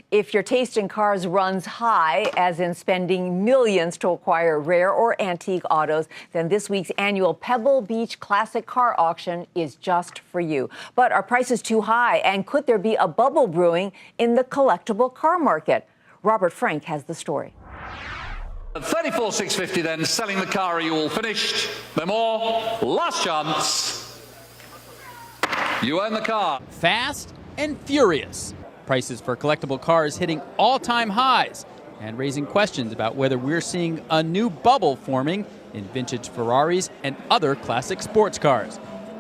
If your taste in cars runs high, as in spending millions to acquire rare or antique autos, then this week's annual Pebble Beach Classic Car Auction is just for you. But are prices too high, and could there be a bubble brewing in the collectible car market? Robert Frank has the story. At 34,650 then, selling the car, are you all finished? No more. Last chance. You own the car. Fast and furious. Prices for collectible cars hitting all-time highs and raising questions about whether we're seeing a new bubble forming in vintage Ferraris and other classic sports cars.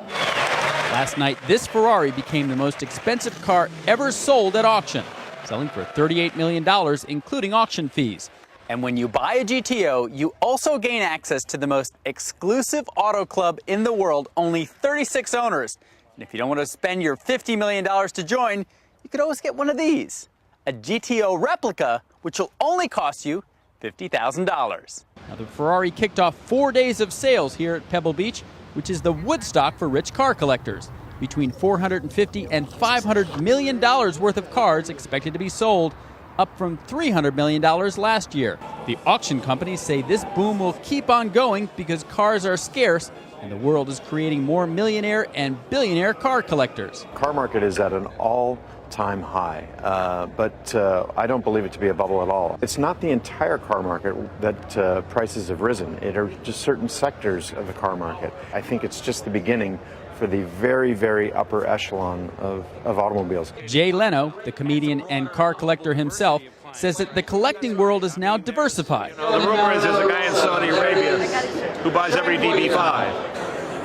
Last night, this Ferrari became the most expensive car ever sold at auction, selling for $38 million, including auction fees. And when you buy a GTO, you also gain access to the most exclusive auto club in the world, only 36 owners. And if you don't want to spend your $50 million to join, you could always get one of these, a GTO replica, which will only cost you $50,000. Now, the Ferrari kicked off 4 days of sales here at Pebble Beach, which is the Woodstock for rich car collectors. Between $450 and $500 million worth of cars expected to be sold, up from $300 million last year. The auction companies say this boom will keep on going because cars are scarce and the world is creating more millionaire and billionaire car collectors. Car market is at an all-time high, but I don't believe it to be a bubble at all. It's not the entire car market that prices have risen. It are just certain sectors of the car market. I think it's just the beginning for the very, very upper echelon of automobiles. Jay Leno, the comedian and car collector himself, says that the collecting world is now diversified. The rumor is there's a guy in Saudi Arabia who buys every DB5.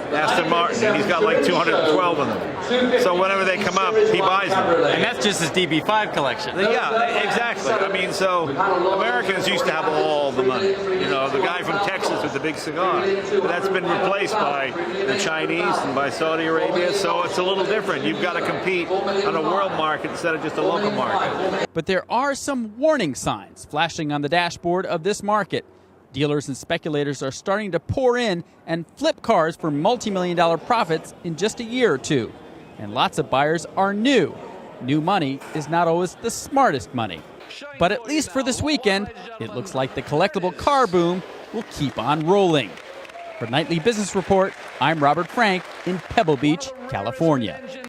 Aston Martin, and he's got like 212 of them. So whenever they come up, he buys them. And that's just his DB5 collection. Yeah, exactly. I mean, so Americans used to have all the money. You know, the guy from Texas with the big cigar. But that's been replaced by the Chinese and by Saudi Arabia, so it's a little different. You've got to compete on a world market instead of just a local market. But there are some warning signs flashing on the dashboard of this market. Dealers and speculators are starting to pour in and flip cars for multi-million-dollar profits in just a year or two. And lots of buyers are new. New money is not always the smartest money. But at least for this weekend, it looks like the collectible car boom will keep on rolling. For Nightly Business Report, I'm Robert Frank in Pebble Beach, California.